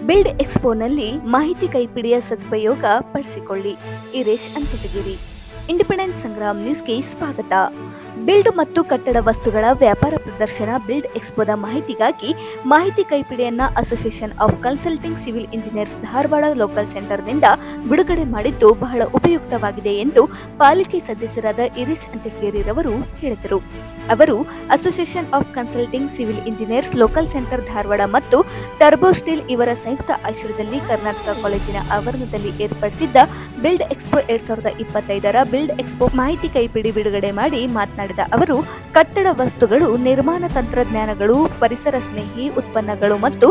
Build ಎಕ್ಸ್ಪೋನಲ್ಲಿ ಮಾಹಿತಿ ಕೈಪಿಡಿಯ ಸದುಪಯೋಗ ಪಡಿಸಿಕೊಳ್ಳಿ. ಇರೇಶ್ ಅಂಚಟಗಿರಿ. Independent Sangram ನ್ಯೂಸ್ಗೆ ಸ್ವಾಗತ. ಬಿಲ್ಡ್ ಮತ್ತು ಕಟ್ಟಡ ವಸ್ತುಗಳ ವ್ಯಾಪಾರ ಪ್ರದರ್ಶನ ಬಿಲ್ಡ್ ಎಕ್ಸ್ಪೋದ ಮಾಹಿತಿಗಾಗಿ ಮಾಹಿತಿ ಕೈಪಿಡಿಯನ್ನ association of consulting civil engineers Dharwad local ಸೆಂಟರ್ನಿಂದ ಬಿಡುಗಡೆ ಮಾಡಿದ್ದು ಬಹಳ ಉಪಯುಕ್ತವಾಗಿದೆ ಎಂದು ಪಾಲಿಕೆ ಸದಸ್ಯರಾದ ಇರೇಶ್ ಅಂಚಟಗಿರಿರವರು ಹೇಳಿದರು. ಅವರು association of consulting civil engineers local centre Dharwad ಮತ್ತು ಟರ್ಬೋ ಸ್ಟೀಲ್ ಇವರ ಸಂಯುಕ್ತ ಆಶ್ರಯದಲ್ಲಿ ಕರ್ನಾಟಕ ಕಾಲೇಜಿನ ಆವರಣದಲ್ಲಿ ಏರ್ಪಡಿಸಿದ್ದ ಬಿಲ್ಡ್ ಎಕ್ಸ್ಪೋ 2025ರ ಬಿಲ್ಡ್ ಎಕ್ಸ್ಪೋ ಮಾಹಿತಿ ಕೈಪಿಡಿ ಬಿಡುಗಡೆ ಮಾಡಿ ಮಾತನಾಡಿದ ಅವರು, ಕಟ್ಟಡ ವಸ್ತುಗಳು, ನಿರ್ಮಾಣ ತಂತ್ರಜ್ಞಾನಗಳು, ಪರಿಸರ ಸ್ನೇಹಿ ಉತ್ಪನ್ನಗಳು ಮತ್ತು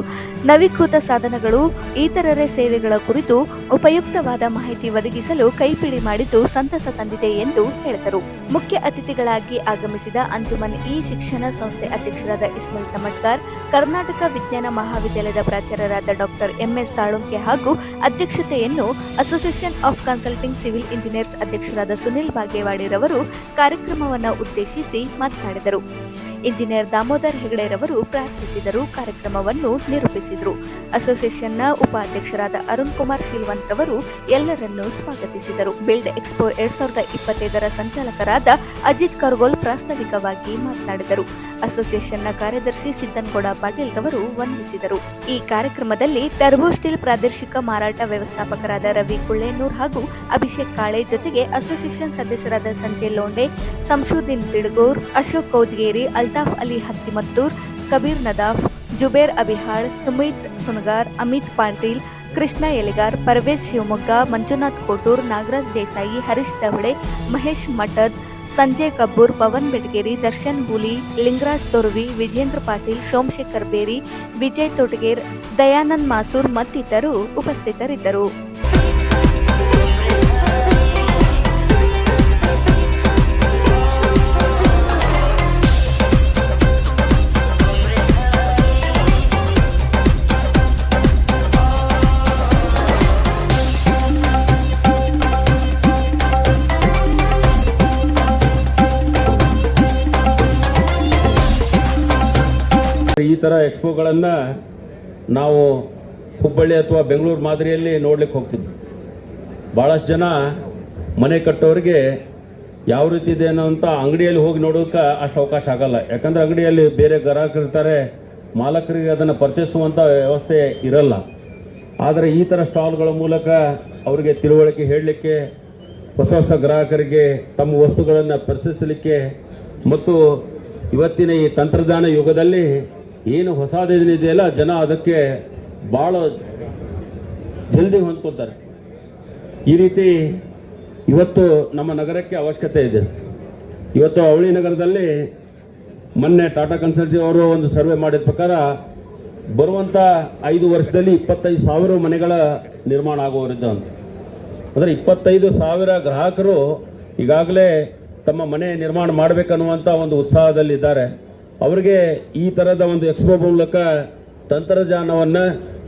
ನವೀಕೃತ ಸಾಧನಗಳು, ಇತರರೆ ಸೇವೆಗಳ ಕುರಿತು ಉಪಯುಕ್ತವಾದ ಮಾಹಿತಿ ಒದಗಿಸಲು ಕೈಪಿಡಿ ಮಾಡಿದ್ದು ಸಂತಸ ತಂದಿದೆ ಎಂದು ಹೇಳಿದರು. ಮುಖ್ಯ ಅತಿಥಿಗಳಾಗಿ ಆಗಮಿಸಿದ ಅಂಜುಮನ್ ಇ ಶಿಕ್ಷಣ ಸಂಸ್ಥೆ ಅಧ್ಯಕ್ಷರಾದ ಇಸ್ಮಾಯಿಲ್ ತಮಟ್ಕರ್, ಕರ್ನಾಟಕ ವಿಜ್ಞಾನ ಮಹಾವಿದ್ಯಾಲಯದ ಪ್ರಾಚಾರ್ಯರಾದ ಡಾಕ್ಟರ್ ಎಂಎಸ್ ಸಾಳುಂಕೆ ಹಾಗೂ ಅಧ್ಯಕ್ಷತೆಯನ್ನು association of consulting civil engineers ಅಧ್ಯಕ್ಷರಾದ ಸುನಿಲ್ ಬಾಗೇವಾಡಿರವರು ಕಾರ್ಯಕ್ರಮವನ್ನು ಉದ್ದೇಶಿಸಿ ಮಾತನಾಡಿದರು. ಇಂಜಿನಿಯರ್ ದಾಮೋದರ್ ಹೆಗಡೆರವರು ಪ್ರಾರ್ಥಿಸಿದರು. ಕಾರ್ಯಕ್ರಮವನ್ನು ನಿರೂಪಿಸಿದರು. ಅಸೋಸಿಯೇಷನ್ನ ಉಪಾಧ್ಯಕ್ಷರಾದ ಅರುಣ್ ಕುಮಾರ್ ಶೀಲ್ವಂತ್ ರವರು ಎಲ್ಲರನ್ನೂ ಸ್ವಾಗತಿಸಿದರು. ಬಿಲ್ಡ್ ಎಕ್ಸ್ಪೋ 2025ರ ಸಂಚಾಲಕರಾದ ಅಜಿತ್ ಕರ್ಗೋಲ್ ಪ್ರಾಸ್ತಾವಿಕವಾಗಿ ಮಾತನಾಡಿದರು. ಅಸೋಸಿಯೇಷನ್ನ ಕಾರ್ಯದರ್ಶಿ ಸಿದ್ದನಗೌಡ ಪಾಟೀಲ್ ರವರು ವಂದಿಸಿದರು. ಈ ಕಾರ್ಯಕ್ರಮದಲ್ಲಿ ಟರ್ಬೋ ಸ್ಟೀಲ್ ಪ್ರಾದೇಶಿಕ ಮಾರಾಟ ವ್ಯವಸ್ಥಾಪಕರಾದ ರವಿ ಕುಳ್ಳೇನೂರ್ ಹಾಗೂ ಅಭಿಷೇಕ್ ಕಾಳೆ ಜೊತೆಗೆ ಅಸೋಸಿಯೇಷನ್ ಸದಸ್ಯರಾದ ಸಂಜಯ್ ಲೋಂಡೆ, ಸಂಶುದ್ದೀನ್ ತಿಡಗೂರ್, ಅಶೋಕ್ ಕೌಜ್ಗೇರಿ, ಅಲ್ತಾಫ್ ಅಲಿ ಹತ್ತಿಮತ್ತೂರ್, ಕಬೀರ್ ನದಾಫ್, ಜುಬೇರ್ ಅಬಿಹಾಳ್, ಸುಮಿತ್ ಸುನಗಾರ್, ಅಮಿತ್ ಪಾಟೀಲ್, ಕೃಷ್ಣ ಎಲೆಗಾರ್, ಪರ್ವೇಶ್ ಶಿವಮೊಗ್ಗ, ಮಂಜುನಾಥ್ ಕೋಟೂರ್, ನಾಗರಾಜ್ ದೇಸಾಯಿ, ಹರೀಶ್ ದವಡೆ, ಮಹೇಶ್ ಮಠದ್, ಸಂಜಯ್ ಕಬ್ಬೂರ್, ಪವನ್ ಬೆಟಗೇರಿ, ದರ್ಶನ್ ಹುಲಿ, ಲಿಂಗರಾಜ್ ತೊರವಿ, ವಿಜೇಂದ್ರ ಪಾಟೀಲ್, ಸೋಮಶೇಖರ್ ಬೇರಿ, ವಿಜಯ್ ತೋಟಗೇರ್, ದಯಾನಂದ್ ಮಾಸೂರ್ ಮತ್ತಿತರರು ಉಪಸ್ಥಿತರಿದ್ದರು. ಈ ಥರ ಎಕ್ಸ್ಪೋಗಳನ್ನು ನಾವು ಹುಬ್ಬಳ್ಳಿ ಅಥವಾ ಬೆಂಗಳೂರು ಮಾದರಿಯಲ್ಲಿ ನೋಡ್ಲಿಕ್ಕೆ ಹೋಗ್ತಿದ್ವಿ. ಭಾಳಷ್ಟು ಜನ ಮನೆ ಕಟ್ಟೋರಿಗೆ ಯಾವ ರೀತಿ ಇದೆ ಅನ್ನೋ ಅಂತ ಅಂಗಡಿಯಲ್ಲಿ ಹೋಗಿ ನೋಡೋಕೆ ಅಷ್ಟು ಅವಕಾಶ ಆಗಲ್ಲ. ಯಾಕಂದರೆ ಅಂಗಡಿಯಲ್ಲಿ ಬೇರೆ ಗ್ರಾಹಕರು ಇರ್ತಾರೆ, ಮಾಲಕರಿಗೆ ಅದನ್ನು ಪರ್ಚೇಸುವಂಥ ವ್ಯವಸ್ಥೆ ಇರಲ್ಲ. ಆದರೆ ಈ ಥರ ಸ್ಟಾಲ್ಗಳ ಮೂಲಕ ಅವರಿಗೆ ತಿಳುವಳಿಕೆ ಹೇಳಲಿಕ್ಕೆ, ಹೊಸ ಹೊಸ ಗ್ರಾಹಕರಿಗೆ ತಮ್ಮ ವಸ್ತುಗಳನ್ನು ಪರಿಚಯಿಸಲಿಕ್ಕೆ ಮತ್ತು ಇವತ್ತಿನ ಈ ತಂತ್ರಜ್ಞಾನ ಯುಗದಲ್ಲಿ ಏನು ಹೊಸದೇನಿದೆಯಲ್ಲ, ಜನ ಅದಕ್ಕೆ ಭಾಳ ಜಲ್ದಿ ಹೊಂದ್ಕೊತಾರೆ. ಈ ರೀತಿ ಇವತ್ತು ನಮ್ಮ ನಗರಕ್ಕೆ ಅವಶ್ಯಕತೆ ಇದೆ. ಇವತ್ತು ಅವಳಿ ನಗರದಲ್ಲಿ ಮೊನ್ನೆ ಟಾಟಾ ಕನ್ಸಲ್ಟಿ ಅವರು ಒಂದು ಸರ್ವೆ ಮಾಡಿದ ಪ್ರಕಾರ ಬರುವಂಥ 5 ವರ್ಷದಲ್ಲಿ 25,000 ಮನೆಗಳ ನಿರ್ಮಾಣ ಆಗುವವರಿದ್ದು ಅಂತ. ಅಂದರೆ 25,000 ಗ್ರಾಹಕರು ಈಗಾಗಲೇ ತಮ್ಮ ಮನೆ ನಿರ್ಮಾಣ ಮಾಡಬೇಕನ್ನುವಂಥ ಒಂದು ಉತ್ಸಾಹದಲ್ಲಿದ್ದಾರೆ. ಅವರಿಗೆ ಈ ಥರದ ಒಂದು ಎಕ್ಸ್ಪೋ ಮೂಲಕ ತಂತ್ರಜ್ಞಾನವನ್ನು,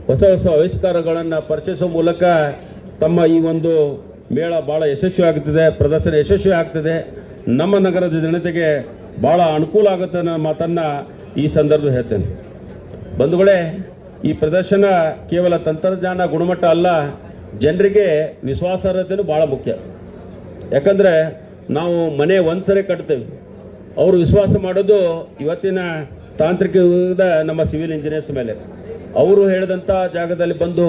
ಹೊಸ ಹೊಸ ಆವಿಷ್ಕಾರಗಳನ್ನು ಪರಿಚಯಿಸುವ ಮೂಲಕ ತಮ್ಮ ಈ ಒಂದು ಮೇಳ ಭಾಳ ಯಶಸ್ವಿ ಆಗುತ್ತದೆ, ಪ್ರದರ್ಶನ ಯಶಸ್ವಿ ಆಗ್ತದೆ, ನಮ್ಮ ನಗರದ ಜನತೆಗೆ ಭಾಳ ಅನುಕೂಲ ಆಗುತ್ತೆ ಅನ್ನೋ ಮಾತನ್ನು ಈ ಸಂದರ್ಭದಲ್ಲಿ ಹೇಳ್ತೇನೆ. ಬಂಧುಗಳೇ, ಈ ಪ್ರದರ್ಶನ ಕೇವಲ ತಂತ್ರಜ್ಞಾನ ಗುಣಮಟ್ಟ ಅಲ್ಲ, ಜನರಿಗೆ ವಿಶ್ವಾಸಾರ್ಹತೆಯೂ ಭಾಳ ಮುಖ್ಯ. ಯಾಕಂದರೆ ನಾವು ಮನೆ ಒಂದು ಸರಿ ಕಟ್ತೇವೆ, ಅವರು ವಿಶ್ವಾಸ ಮಾಡೋದು ಇವತ್ತಿನ ತಾಂತ್ರಿಕ ಯುಗದ ನಮ್ಮ ಸಿವಿಲ್ ಇಂಜಿನಿಯರ್ಸ್ ಮೇಲೆ. ಅವರು ಹೇಳಿದಂಥ ಜಾಗದಲ್ಲಿ ಬಂದು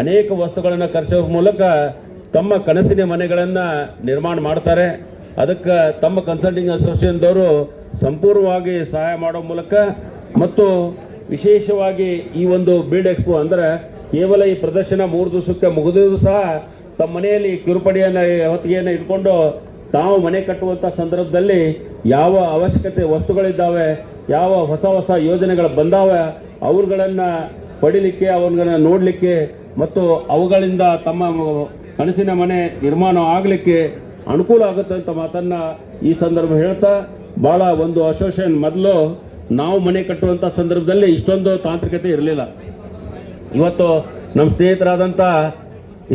ಅನೇಕ ವಸ್ತುಗಳನ್ನು ಖರ್ಚುವ ಮೂಲಕ ತಮ್ಮ ಕನಸಿನ ಮನೆಗಳನ್ನು ನಿರ್ಮಾಣ ಮಾಡ್ತಾರೆ. ಅದಕ್ಕೆ ತಮ್ಮ ಕನ್ಸಲ್ಟಿಂಗ್ ಅಸೋಸಿಯೇಷನ್ದವರು ಸಂಪೂರ್ಣವಾಗಿ ಸಹಾಯ ಮಾಡೋ ಮೂಲಕ ಮತ್ತು ವಿಶೇಷವಾಗಿ ಈ ಒಂದು ಬಿಲ್ಡ್ ಎಕ್ಸ್ಪೋ ಅಂದರೆ ಕೇವಲ ಈ ಪ್ರದರ್ಶನ 3 ದಿವಸಕ್ಕೆ ಮುಗಿದಿದ್ದು ಸಹ ತಮ್ಮ ಮನೆಯಲ್ಲಿ ಕಿರುಪಡಿಯನ್ನು ಹೊತ್ತಿಗೆಯನ್ನು ಇಟ್ಕೊಂಡು ತಾವು ಮನೆ ಕಟ್ಟುವಂಥ ಸಂದರ್ಭದಲ್ಲಿ ಯಾವ ಅವಶ್ಯಕತೆ ವಸ್ತುಗಳಿದ್ದಾವೆ, ಯಾವ ಹೊಸ ಹೊಸ ಯೋಜನೆಗಳು ಬಂದಾವೆ, ಅವುಗಳನ್ನು ಪಡಿಲಿಕ್ಕೆ, ಅವುಗಳನ್ನ ನೋಡಲಿಕ್ಕೆ ಮತ್ತು ಅವುಗಳಿಂದ ತಮ್ಮ ಕನಸಿನ ಮನೆ ನಿರ್ಮಾಣ ಆಗಲಿಕ್ಕೆ ಅನುಕೂಲ ಆಗುತ್ತೆ ಅಂತ ಮಾತನ್ನು ಈ ಸಂದರ್ಭ ಹೇಳ್ತಾ, ಭಾಳ ಒಂದು ಅಸೋಸಿಯೇಷನ್ ಮೊದಲು ನಾವು ಮನೆ ಕಟ್ಟುವಂಥ ಸಂದರ್ಭದಲ್ಲಿ ಇಷ್ಟೊಂದು ತಾಂತ್ರಿಕತೆ ಇರಲಿಲ್ಲ. ಇವತ್ತು ನಮ್ಮ ಸ್ನೇಹಿತರಾದಂಥ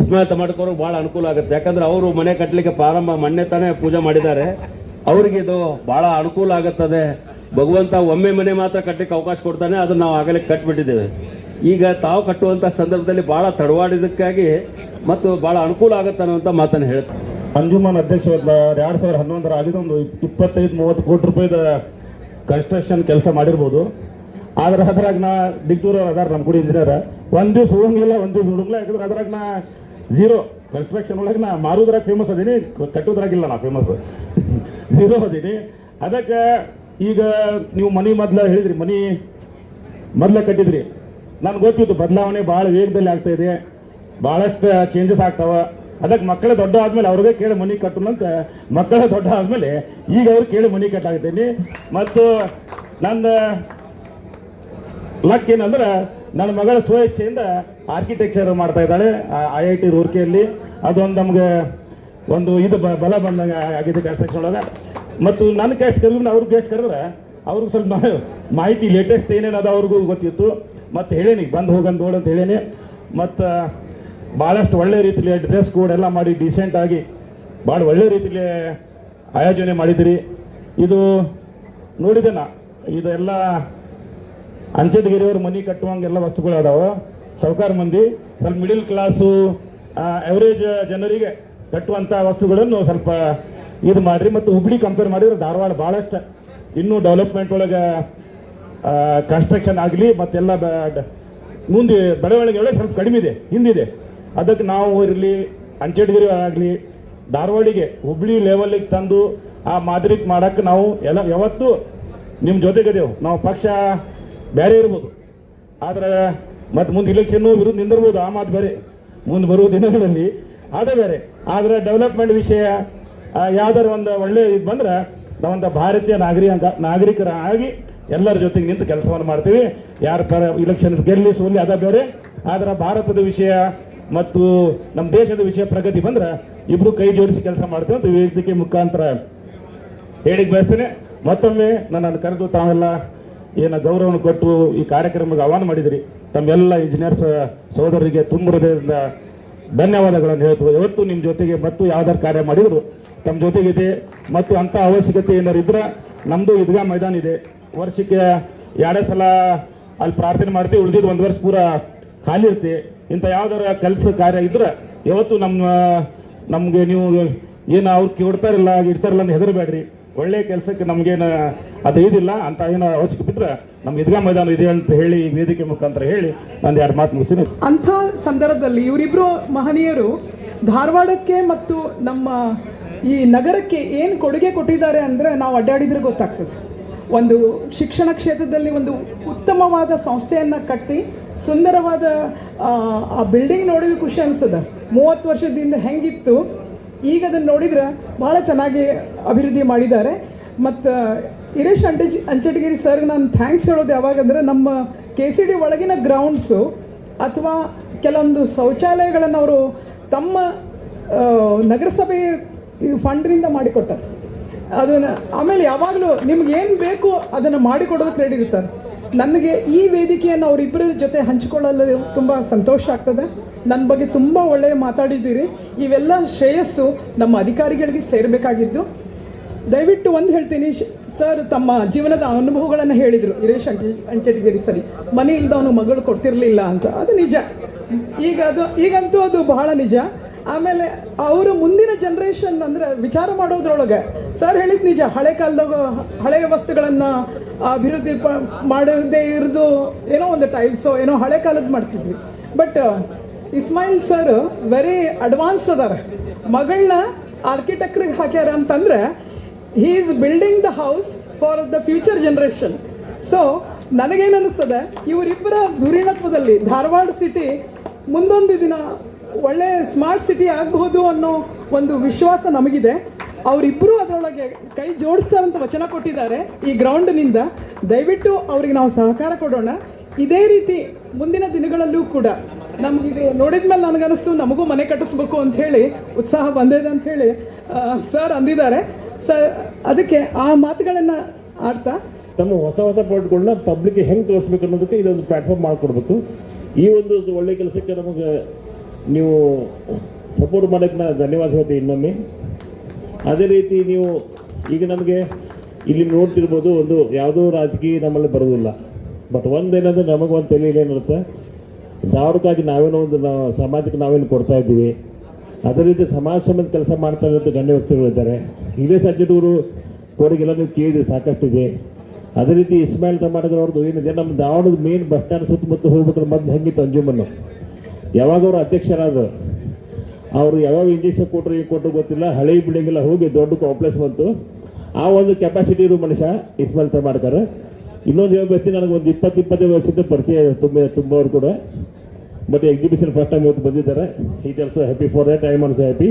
ಇಸ್ಮಾಯಿಲ್ ತಮಟ್ಕರ್ ಭಾಳ ಅನುಕೂಲ ಆಗುತ್ತೆ. ಯಾಕಂದರೆ ಅವರು ಮನೆ ಕಟ್ಟಲಿಕ್ಕೆ ಮೊನ್ನೆ ತಾನೇ ಪೂಜೆ ಮಾಡಿದ್ದಾರೆ. ಅವ್ರಿಗಿದು ಭಾಳ ಅನುಕೂಲ ಆಗುತ್ತದೆ. ಭಗವಂತ ಒಮ್ಮೆ ಮನೆ ಮಾತ್ರ ಕಟ್ಟಲಿಕ್ಕೆ ಅವಕಾಶ ಕೊಡ್ತಾನೆ, ಅದನ್ನು ನಾವು ಆಗಲೇ ಕಟ್ಟಿಬಿಟ್ಟಿದ್ದೇವೆ. ಈಗ ತಾವು ಕಟ್ಟುವಂಥ ಸಂದರ್ಭದಲ್ಲಿ ಭಾಳ ತಡವಾಡಿದ್ದಕ್ಕಾಗಿ ಮತ್ತು ಭಾಳ ಅನುಕೂಲ ಆಗುತ್ತೆ ಅನ್ನುವಂಥ ಮಾತನ್ನು ಹೇಳ್ತಾರೆ. ಅಂಜುಮನ್ ಅಧ್ಯಕ್ಷ 2011 ಆಗಿದ್ದು ಒಂದು 25-30 ಕೋಟಿ ರೂಪಾಯಿದ ಕನ್ಸ್ಟ್ರಕ್ಷನ್ ಕೆಲಸ ಮಾಡಿರ್ಬೋದು. ಆದ್ರೆ ಅದ್ರಾಗ ನಾ ಡಿಗ್ದೂರವ್ರು ಅದಾರ ನಮ್ಮ ಕೂಡ ಇಂಜಿನಿಯರ್, ಒಂದು ದಿವ್ಸ ಹೋಗಂಗಿಲ್ಲ, ಒಂದು ದಿವ್ಸ ಹುಡುಗಲ್ಲ. ಯಾಕಂದ್ರೆ ಅದ್ರಾಗ ನಾ ಝೀರೋ ಕನ್ಸ್ಟ್ರಕ್ಷನ್ ಒಳಗೆ ನಾ ಮಾರುದ್ರಾಗ ಫೇಮಸ್ ಅದೀನಿ, ಕಟ್ಟೋದ್ರಾಗಿಲ್ಲ ನಾ ಫೇಮಸ್ ಝೀರೋ ಅದೀನಿ. ಅದಕ್ಕೆ ಈಗ ನೀವು ಮನೆ ಹೇಳಿದ್ರಿ, ಮನೆ ಮೊದಲೇ ಕಟ್ಟಿದ್ರಿ, ನನಗೆ ಗೊತ್ತಿತ್ತು ಬದಲಾವಣೆ ಭಾಳ ವೇಗದಲ್ಲಿ ಆಗ್ತಾ ಇದೆ, ಭಾಳಷ್ಟು ಚೇಂಜಸ್ ಆಗ್ತಾವ. ಅದಕ್ಕೆ ಮಕ್ಕಳು ದೊಡ್ಡ ಆದಮೇಲೆ ಅವ್ರಿಗೆ ಕೇಳಿ ಮನೆ ಕಟ್ಟುನಂತ ಮಕ್ಕಳು ದೊಡ್ಡ ಆದಮೇಲೆ ಈಗ ಅವ್ರು ಕೇಳಿ ಮನೆ ಕಟ್ಟಾಗ್ತೀನಿ. ಮತ್ತು ನನ್ನ ಲಕ್ ಏನಂದ್ರೆ ನನ್ನ ಮಗಳ ಸ್ವಇಚ್ಛೆಯಿಂದ ಆರ್ಕಿಟೆಕ್ಚರ್ ಮಾಡ್ತಾ ಇದ್ದಾಳೆ IIT ರೂರ್ಕಿಯಲ್ಲಿ. ಅದೊಂದು ನಮಗೆ ಒಂದು ಇದು ಬಲ ಬಂದಂಗೆ ಆಗಿದೆ ಕನ್ಸ್ಟ್ರಕ್ಷನ್ ಒಳಗೆ. ಮತ್ತು ನನ್ನ ಕ್ಯಾಸ್ಟ್ ಕರೆದ್ರೆ ಅವ್ರಿಗೆ ಕ್ಯಾಸ್ಟ್ ಕರೆದ್ರೆ ಅವ್ರಿಗೆ ಸ್ವಲ್ಪ ಮಾಹಿತಿ ಲೇಟೆಸ್ಟ್ ಏನೇನದ ಅವ್ರಿಗೂ ಗೊತ್ತಿತ್ತು. ಮತ್ತು ಹೇಳೀನಿ ಬಂದು ಹೋಗಂದು ನೋಡು ಅಂತ ಹೇಳೀನಿ. ಮತ್ತು ಭಾಳಷ್ಟು ಒಳ್ಳೆ ರೀತಿಲಿ ಡ್ರೆಸ್ ಕೋಡ್ ಎಲ್ಲ ಮಾಡಿ ಡಿಸೆಂಟಾಗಿ ಭಾಳ ಒಳ್ಳೆ ರೀತಿಲಿ ಆಯೋಜನೆ ಮಾಡಿದಿರಿ. ಇದು ನೋಡಿದೆ ನಾ, ಇದೆಲ್ಲ ಅಂಚೆಟಗಿರಿಯವ್ರ ಮನೆ ಕಟ್ಟುವಂಗೆಲ್ಲ ವಸ್ತುಗಳು ಅದಾವೆ. ಸಾಹುಕಾರ ಮಂದಿ ಸ್ವಲ್ಪ ಮಿಡಿಲ್ ಕ್ಲಾಸು ಎವರೇಜ್ ಜನರಿಗೆ ಕಟ್ಟುವಂಥ ವಸ್ತುಗಳನ್ನು ಸ್ವಲ್ಪ ಇದು ಮಾಡಿರಿ. ಮತ್ತು ಹುಬ್ಳಿ ಕಂಪೇರ್ ಮಾಡಿದ್ರೆ ಧಾರವಾಡ ಭಾಳಷ್ಟು ಇನ್ನೂ ಡೆವಲಪ್ಮೆಂಟ್ ಒಳಗೆ ಕನ್ಸ್ಟ್ರಕ್ಷನ್ ಆಗಲಿ ಮತ್ತೆಲ್ಲ ಮುಂದೆ ಬೆಳವಣಿಗೆ ಒಳಗೆ ಸ್ವಲ್ಪ ಕಡಿಮೆ ಇದೆ, ಹಿಂದಿದೆ. ಅದಕ್ಕೆ ನಾವು ಇರಲಿ ಅಂಚೆಟಗಿರಿ ಆಗಲಿ ಧಾರವಾಡಿಗೆ ಹುಬ್ಳಿ ಲೆವೆಲಿಗೆ ತಂದು ಆ ಮಾದರಿ ಮಾಡೋಕ್ಕೆ ನಾವು ಎಲ್ಲ ಯಾವತ್ತೂ ನಿಮ್ಮ ಜೊತೆಗಿದೆವು. ನಾವು ಪಕ್ಷ ಬೇರೆ ಇರ್ಬೋದು, ಆದರೆ ಮತ್ತು ಮುಂದೆ ಇಲೆಕ್ಷನ್ನು ವಿರುದ್ಧ ನಿಂದಿರ್ಬೋದು, ಆ ಮಾತು ಬೇರೆ. ಮುಂದೆ ಬರುವ ದಿನಗಳಲ್ಲಿ ಅದೇ ಬೇರೆ. ಆದರೆ ಡೆವಲಪ್ಮೆಂಟ್ ವಿಷಯ ಯಾವ್ದಾರು ಒಂದು ಒಳ್ಳೆ ಇದು ಬಂದ್ರೆ ನಾವೊಂದು ಭಾರತೀಯ ನಾಗರಿಕರಾಗಿ ಎಲ್ಲರ ಜೊತೆಗೆ ನಿಂತು ಕೆಲಸವನ್ನು ಮಾಡ್ತೀವಿ. ಯಾರ ಪರ ಇಲೆಕ್ಷನ್ ಗೆಲ್ಲಿ ಸೋಲಿ ಅದ ಬೇರೆ. ಆದರೆ ಭಾರತದ ವಿಷಯ ಮತ್ತು ನಮ್ಮ ದೇಶದ ವಿಷಯ ಪ್ರಗತಿ ಬಂದ್ರೆ ಇಬ್ಬರು ಕೈ ಜೋಡಿಸಿ ಕೆಲಸ ಮಾಡ್ತೀವಿ ಅಂತ ವೇದಿಕೆ ಮುಖಾಂತರ ಹೇಳಿಕ್ಕೆ ಬಯಸ್ತೇನೆ. ಮತ್ತೊಮ್ಮೆ ನನ್ನನ್ನು ಕರೆದು ತಾವೆಲ್ಲ ಏನು ಗೌರವವನ್ನು ಕೊಟ್ಟು ಈ ಕಾರ್ಯಕ್ರಮಕ್ಕೆ ಆಹ್ವಾನ ಮಾಡಿದಿರಿ. ತಮ್ಮೆಲ್ಲ ಇಂಜಿನಿಯರ್ಸ್ ಸಹೋದರರಿಗೆ ತುಂಬ ಹೃದಯದಿಂದ ಧನ್ಯವಾದಗಳನ್ನು ಹೇಳ್ತೀವಿ. ಇವತ್ತು ನಿಮ್ಮ ಜೊತೆಗೆ ಮತ್ತು ಯಾವ್ದಾರು ಕಾರ್ಯ ಮಾಡಿದ್ರು ತಮ್ಮ ಜೊತೆಗಿದೆ. ಮತ್ತು ಅಂಥ ಅವಶ್ಯಕತೆ ಏನಾರು ಇದ್ರೆ ನಮ್ಮದು ಈದ್ಗಾ ಮೈದಾನ ಇದೆ, ವರ್ಷಕ್ಕೆ 2 ಸಲ ಅಲ್ಲಿ ಪ್ರಾರ್ಥನೆ ಮಾಡ್ತೀವಿ. ಉಳಿದಿದ್ದು 1 ವರ್ಷ ಪೂರ ಖಾಲಿ ಇರ್ತೀವಿ. ಇಂಥ ಯಾವ್ದಾರ ಕೆಲಸ ಕಾರ್ಯ ಇದ್ರೆ ಯಾವತ್ತು ನಮಗೆ ನೀವು ಏನು ಅವ್ರು ಕೊಡ್ತಾರಿಲ್ಲ ಇಡ್ತಾರಲ್ಲ ಅಂತ ಹೆದರಬೇಡ್ರಿ. ಒಳ್ಳೆ ಕೆಲಸಕ್ಕೆ ನಮಗೇನು ಅದು ಇದಿಲ್ಲ ಅಂತ ಏನೋ ಅವಶ್ಯಕತೆ ಬಿಟ್ಟರೆ ನಮ್ಮ ಈದ್ಗಾ ಮೈದಾನ ಇದೆ ಅಂತ ಹೇಳಿ ಈ ವೇದಿಕೆ ಮುಖಾಂತರ ಹೇಳಿ ನಾನು 2 ಮಾತು ಮುಗಿಸ್ತೀನಿ. ಅಂಥ ಸಂದರ್ಭದಲ್ಲಿ ಇವರಿಬ್ಬರು ಮಹನೀಯರು ಧಾರವಾಡಕ್ಕೆ ಮತ್ತು ನಮ್ಮ ಈ ನಗರಕ್ಕೆ ಏನು ಕೊಡುಗೆ ಕೊಟ್ಟಿದ್ದಾರೆ ಅಂದರೆ ನಾವು ಅಡ್ಡಾಡಿದ್ರೆ ಗೊತ್ತಾಗ್ತದೆ. ಒಂದು ಶಿಕ್ಷಣ ಕ್ಷೇತ್ರದಲ್ಲಿ ಒಂದು ಉತ್ತಮವಾದ ಸಂಸ್ಥೆಯನ್ನು ಕಟ್ಟಿ ಸುಂದರವಾದ ಆ ಬಿಲ್ಡಿಂಗ್ ನೋಡಿದ್ರೆ ಖುಷಿ ಅನಿಸ್ತದೆ. 30 ವರ್ಷದಿಂದ ಹೆಂಗಿತ್ತು ಈಗ ಅದನ್ನು ನೋಡಿದ್ರೆ ಭಾಳ ಚೆನ್ನಾಗಿ ಅಭಿವೃದ್ಧಿ ಮಾಡಿದ್ದಾರೆ. ಮತ್ತು ಹಿರೇಶ್ ಅಂಚಟಗಿರಿ ಸರ್ಗೆ ನಾನು ಥ್ಯಾಂಕ್ಸ್ ಹೇಳೋದು ಯಾವಾಗಂದರೆ ನಮ್ಮ KCD ಒಳಗಿನ ಗ್ರೌಂಡ್ಸು ಅಥವಾ ಕೆಲವೊಂದು ಶೌಚಾಲಯಗಳನ್ನು ಅವರು ತಮ್ಮ ನಗರಸಭೆ ಫಂಡ್ನಿಂದ ಮಾಡಿಕೊಟ್ಟಾರೆ. ಅದನ್ನು ಆಮೇಲೆ ಯಾವಾಗಲೂ ನಿಮ್ಗೇನು ಬೇಕು ಅದನ್ನು ಮಾಡಿಕೊಡೋದು ಕ್ರೆಡಿಟ್ ಇರ್ತಾರೆ. ನನಗೆ ಈ ವೇದಿಕೆಯನ್ನು ಅವರಿಬ್ಬರ ಜೊತೆ ಹಂಚಿಕೊಳ್ಳಲು ತುಂಬ ಸಂತೋಷ ಆಗ್ತದೆ. ನನ್ನ ಬಗ್ಗೆ ತುಂಬ ಒಳ್ಳೆಯ ಮಾತಾಡಿದ್ದೀರಿ. ಇವೆಲ್ಲ ಶ್ರೇಯಸ್ಸು ನಮ್ಮ ಅಧಿಕಾರಿಗಳಿಗೆ ಸೇರಬೇಕಾಗಿದ್ದು. ದಯವಿಟ್ಟು ಒಂದು ಹೇಳ್ತೀನಿ ಸರ್, ತಮ್ಮ ಜೀವನದ ಅನುಭವಗಳನ್ನು ಹೇಳಿದರು ಹಿರೇಶ್ ಅಂಚಟಗಿರಿ ಸರಿ. ಮನೆ ಇಲ್ದವನು ಮಗಳು ಕೊಡ್ತಿರ್ಲಿಲ್ಲ ಅಂತ, ಅದು ನಿಜ. ಈಗಂತೂ ಅದು ಬಹಳ ನಿಜ. ಆಮೇಲೆ ಅವರು ಮುಂದಿನ ಜನ್ರೇಷನ್ ಅಂದರೆ ವಿಚಾರ ಮಾಡೋದ್ರೊಳಗೆ ಸರ್ ಹೇಳಿದ ನಿಜ. ಹಳೆ ಕಾಲದಾಗ ಹಳೆಯ ವಸ್ತುಗಳನ್ನು ಅಭಿವೃದ್ಧಿ ಮಾಡದೇ ಇರೋದು ಏನೋ ಒಂದು ಟೈಲ್ಸೋ ಏನೋ ಹಳೆ ಕಾಲದ್ದು ಮಾಡ್ತಿದ್ವಿ. But Ismail sir very advance ಅದಾರ. ಮಗಳನ್ನ ಆರ್ಕಿಟೆಕ್ಟ್ರಿಗೆ ಹಾಕ್ಯಾರ ಅಂತಂದರೆ he is building the house for the future generation. So ನನಗೇನು ಅನ್ನಿಸ್ತದೆ, ಇವರಿಬ್ಬರ ಧುರೀಣತ್ವದಲ್ಲಿ ಧಾರವಾಡ ಸಿಟಿ ಮುಂದೊಂದು ದಿನ ಒಳ್ಳೆ ಸ್ಮಾರ್ಟ್ ಸಿಟಿ ಆಗಬಹುದು ಅನ್ನೋ ಒಂದು ವಿಶ್ವಾಸ ನಮಗಿದೆ. ಅವರಿಬ್ಬರು ಅದರೊಳಗೆ ಕೈ ಜೋಡಿಸ್ತಾರಂತ ವಚನ ಕೊಟ್ಟಿದ್ದಾರೆ ಈ ಗ್ರೌಂಡ್ನಿಂದ. ದಯವಿಟ್ಟು ಅವರಿಗೆ ನಾವು ಸಹಕಾರ ಕೊಡೋಣ. ಇದೇ ರೀತಿ ಮುಂದಿನ ದಿನಗಳಲ್ಲೂ ಕೂಡ ನಮಗಿದು ನೋಡಿದ ಮೇಲೆ ನನಗನ್ನಿಸ್ತು ನಮಗೂ ಮನೆ ಕಟ್ಟಿಸ್ಬೇಕು ಅಂಥೇಳಿ ಉತ್ಸಾಹ ಬಂದಿದೆ ಅಂಥೇಳಿ ಸರ್ ಅಂದಿದ್ದಾರೆ. ಅದಕ್ಕೆ ಆ ಮಾತುಗಳನ್ನು ಆಡ್ತಾ ತಮ್ಮ ಹೊಸ ಪಾಯಿಂಟ್ಗಳನ್ನ ಪಬ್ಲಿಕ್ಗೆ ಹೆಂಗೆ ತೋರಿಸ್ಬೇಕು ಅನ್ನೋದಕ್ಕೆ ಇದೊಂದು ಪ್ಲ್ಯಾಟ್ಫಾರ್ಮ್ ಮಾಡಿಕೊಡ್ಬೇಕು. ಈ ಒಂದು ಒಳ್ಳೆ ಕೆಲಸಕ್ಕೆ ನಮಗೆ ನೀವು ಸಪೋರ್ಟ್ ಮಾಡೋಕ್ಕೆ ನಾನು ಧನ್ಯವಾದ ಹೇಳ್ತೀನಿ ಇನ್ನೊಮ್ಮೆ. ಅದೇ ರೀತಿ ನೀವು ಈಗ ನಮಗೆ ಇಲ್ಲಿ ನೋಡ್ತಿರ್ಬೋದು, ಒಂದು ಯಾವುದೋ ರಾಜಕೀಯ ನಮ್ಮಲ್ಲಿ ಬರೋದಿಲ್ಲ. ಬಟ್ ಒಂದೇನಂದ್ರೆ ನಮಗೆ ಒಂದು ತಲೆಯಲ್ಲಿ ಏನಿರುತ್ತೆ, ಧಾರವಾಡಕ್ಕಾಗಿ ನಾವೇನೋ ಒಂದು ಸಮಾಜಕ್ಕೆ ನಾವೇನು ಕೊಡ್ತಾ ಇದ್ದೀವಿ. ಅದೇ ರೀತಿ ಸಮಾಜ ಸಂಬಂಧ ಕೆಲಸ ಮಾಡ್ತಾ ಇರೋಂಥ ಗಣ್ಯ ವ್ಯಕ್ತಿಗಳಿದ್ದಾರೆ. ಇದೇ ಸಜ್ಜದವರು ಕೋರಿಗೆಲ್ಲ ನೀವು ಕೇಳಿದ್ರಿ, ಸಾಕಷ್ಟಿದೆ. ಅದೇ ರೀತಿ ಇಸ್ಮಾಯಿಲ್ ಟಮಾಟಗರವ್ರದ್ದು ಏನಿದೆ, ನಮ್ಮ ಧಾರವಾಡದ ಮೇನ್ ಬಸ್ ಸ್ಟ್ಯಾಂಡ್ ಸುತ್ತಮುತ್ತ ಹೋಗ್ಬೇಕಾದ್ರೆ ಮೊದಲು ಹೆಂಗಿತ್ತು ಅಂಜುಮನ್ನು, ಯಾವಾಗ ಅವರು ಅಧ್ಯಕ್ಷರಾದರು, ಅವರು ಯಾವಾಗ ಇಂಜೆಕ್ಷನ್ ಕೊಟ್ಟರು ಏನು ಕೊಟ್ಟರು ಗೊತ್ತಿಲ್ಲ, ಹಳೆ ಬಿಲ್ಡಿಂಗೆಲ್ಲ ಹೋಗಿ ದೊಡ್ಡ ಕಾಂಪ್ಲೆಕ್ಸ್ ಬಂತು. ಆ ಒಂದು ಕೆಪಾಸಿಟಿ ಇರೋ ಮನುಷ್ಯ ಇಸ್ಮಾಯಿಲ್ ಟಮಾಟಕರ್. ಇನ್ನೊಂದು ಹೇಳ್ಬೇಕು, ನನಗೆ ಒಂದು 20-25 ವರ್ಷದ ಪರಿಚಯ ತುಂಬವರು ಕೂಡ. ಬಟ್ ಎಕ್ಸಿಬಿಷನ್ ಫಸ್ಟ್ ಟೈಮ್ ಇವತ್ತು ಬಂದಿದ್ದಾರೆ. Is also happy for that, I am also happy.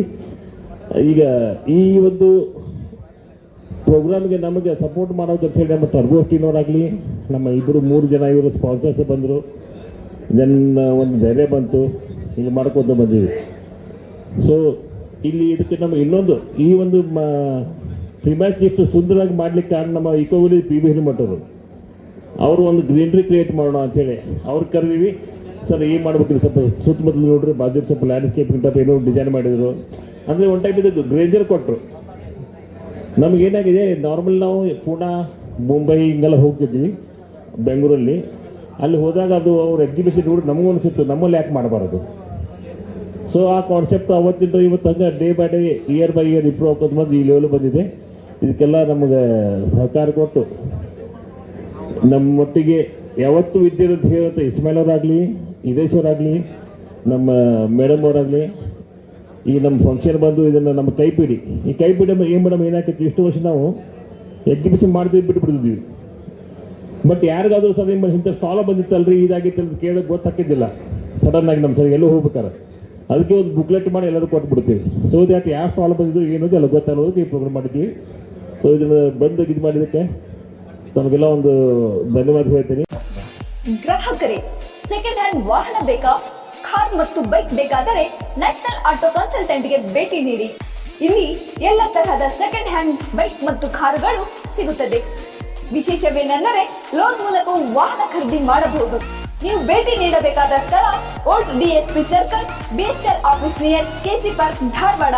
ಈಗ ಈ ಒಂದು ಪ್ರೋಗ್ರಾಮ್ಗೆ ನಮಗೆ ಸಪೋರ್ಟ್ ಮಾಡೋದು ಅಂತ ಹೇಳಿ ನಮ್ಮ ಟರ್ಬೋಸ್ಟಿನವರಾಗಲಿ, ನಮ್ಮ 2-3 ಜನ ಇವರು ಸ್ಪಾನ್ಸರ್ಸ್ ಬಂದರು. ದೆನ್ ಒಂದು ಧೈರ್ಯ ಬಂತು, ಹೀಗೆ ಮಾಡ್ಕೊತ ಬಂದೀವಿ. ಸೊ ಇಲ್ಲಿ ಇದಕ್ಕೆ ನಮಗೆ ಇನ್ನೊಂದು ಈ ಒಂದು ಪ್ರಿಮ್ಯಾಚ್ ಇಷ್ಟು ಸುಂದರವಾಗಿ ಮಾಡಲಿಕ್ಕೆ ಕಾರಣ ನಮ್ಮ ಇಕೋವಿಲಿ PB ಹಿರೇಮಠರು. ಅವರು ಒಂದು ಗ್ರೀನ್ರಿ ಕ್ರಿಯೇಟ್ ಮಾಡೋಣ ಅಂಥೇಳಿ ಅವ್ರು ಕರೆದೀವಿ. ಸರ್ ಏನು ಮಾಡ್ಬೇಕ್ರಿ, ಸ್ವಲ್ಪ ಸುತ್ತಮುತ್ತಲು ನೋಡ್ರಿ, ಬಾಜು ಸ್ವಲ್ಪ ಲ್ಯಾಂಡ್ಸ್ಕೇಪಿಂಗ್ ಟೈಪ್ ಏನೋ ಡಿಸೈನ್ ಮಾಡಿದರು. ಅಂದರೆ ಒಂದು ಟೈಪ್ ಇದು ಗ್ರೇಂಜರ್ ಕೊಟ್ಟರು. ನಮಗೇನಾಗಿದೆ, ನಾರ್ಮಲ್ ನಾವು ಪುಣೆ, ಮುಂಬೈ ಹಿಂಗೆಲ್ಲ ಹೋಗ್ತಿದ್ವಿ ಬೆಂಗಳೂರಲ್ಲಿ. ಅಲ್ಲಿ ಹೋದಾಗ ಅದು ಅವ್ರ ಎಕ್ಸಿಬಿಷನ್ ನೋಡಿ ನಮಗೂ ಅನಿಸುತ್ತೆ, ನಮ್ಮಲ್ಲಿ ಯಾಕೆ ಮಾಡಬಾರದು. ಸೊ ಆ ಕಾನ್ಸೆಪ್ಟ್ ಅವತ್ತಿಂದ ಇವತ್ತು ಹಂಗೆ day by day, year by year improve ಆಗ್ತದೆ ಬಂದು ಈ ಲೆವೆಲ್ ಬಂದಿದೆ. ಇದಕ್ಕೆಲ್ಲ ನಮಗೆ ಸಹಕಾರ ಕೊಟ್ಟು ನಮ್ಮೊಟ್ಟಿಗೆ ಯಾವತ್ತೂ ವಿದ್ಯೆ ಅಂತ ಹೇಳುತ್ತೆ ಇಸ್ಮಾಯಿಲ್ ಅವರಾಗಲಿ, ಇದೇಶ್ವರಾಗಲಿ, ನಮ್ಮ ಮೇಡಮ್ ಅವರಾಗಲಿ, ಈ ನಮ್ಮ ಫಂಕ್ಷನ್ ಬಂದು ಇದನ್ನು ನಮ್ಮ ಕೈಪಿಡಿ, ಈ ಕೈಪಿಡಿ ಏನು ಮೇಡಮ್ ಏನಾಕೈತಿ, ಇಷ್ಟು ವರ್ಷ ನಾವು ಎಕ್ಸಿಬಿಷನ್ ಮಾಡ್ತೀವಿ ಬಿಟ್ಬಿಟ್ಟಿದ್ವಿ. ಬಟ್ ಯಾರಿಗಾದ್ರೂ ಸರ್ ಇಂಥ ಸ್ಟಾಲ ಬಂದಿತ್ತಲ್ರಿ, ಇದಾಗಿತ್ತು ಅಂತ ಕೇಳೋಕೆ ಗೊತ್ತಾಕಿದ್ದಿಲ್ಲ. ಸಡನ್ನಾಗಿ ನಮ್ಮ ಸರ್ ಎಲ್ಲೂ ಹೋಗ್ಬೇಕಾರೆ ಅದಕ್ಕೆ ಒಂದು ಬುಕ್ಲೆಟ್ ಮಾಡಿ ಎಲ್ಲರೂ ಕೊಟ್ಬಿಡ್ತೀವಿ. ಸೊ ದ್ಯಾಟ್ ಯಾವ ಸ್ಟಾಲ್ ಬಂದಿದ್ದು ಏನೋದು ಎಲ್ಲ ಗೊತ್ತಾಗೋದಕ್ಕೆ ಈ ಪ್ರೋಗ್ರಾಮ್ ಮಾಡಿದ್ವಿ. ಸೊ ಇದನ್ನು ಬಂದು ಇದು ಮಾಡಿದ್ದಕ್ಕೆ ತಮಗೆಲ್ಲ ಒಂದು ಧನ್ಯವಾದ ಹೇಳ್ತೀನಿ. ಗ್ರಾಹಕರೇ, ಸೆಕೆಂಡ್ ಹ್ಯಾಂಡ್ ವಾಹನ ಬೇಕಾ? ಕಾರ್ ಮತ್ತು ಬೈಕ್ ಬೇಕಾದರೆ ನ್ಯಾಷನಲ್ ಆಟೋ ಕನ್ಸಲ್ಟೆಂಟ್ಗೆ ಭೇಟಿ ನೀಡಿ. ಇಲ್ಲಿ ಎಲ್ಲ ತರಹದ ಸೆಕೆಂಡ್ ಹ್ಯಾಂಡ್ ಬೈಕ್ ಮತ್ತು ಕಾರುಗಳು ಸಿಗುತ್ತದೆ. ವಿಶೇಷವೇನೆಂದರೆ ಲೋನ್ ಮೂಲಕ ವಾಹನ ಖರೀದಿ ಮಾಡಬಹುದು. ನೀವು ಭೇಟಿ ನೀಡಬೇಕಾದ ಸ್ಥಳ old DSP circle, BSL office near KC park, Dharwad.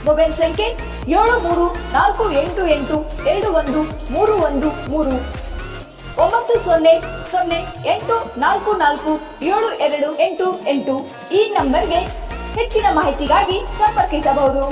Mobile ಸಂಖ್ಯೆ 7348821313 9008447288. ಈ ನಂಬರ್ಗೆ ಹೆಚ್ಚಿನ ಮಾಹಿತಿಗಾಗಿ ಸಂಪರ್ಕಿಸಬಹುದು.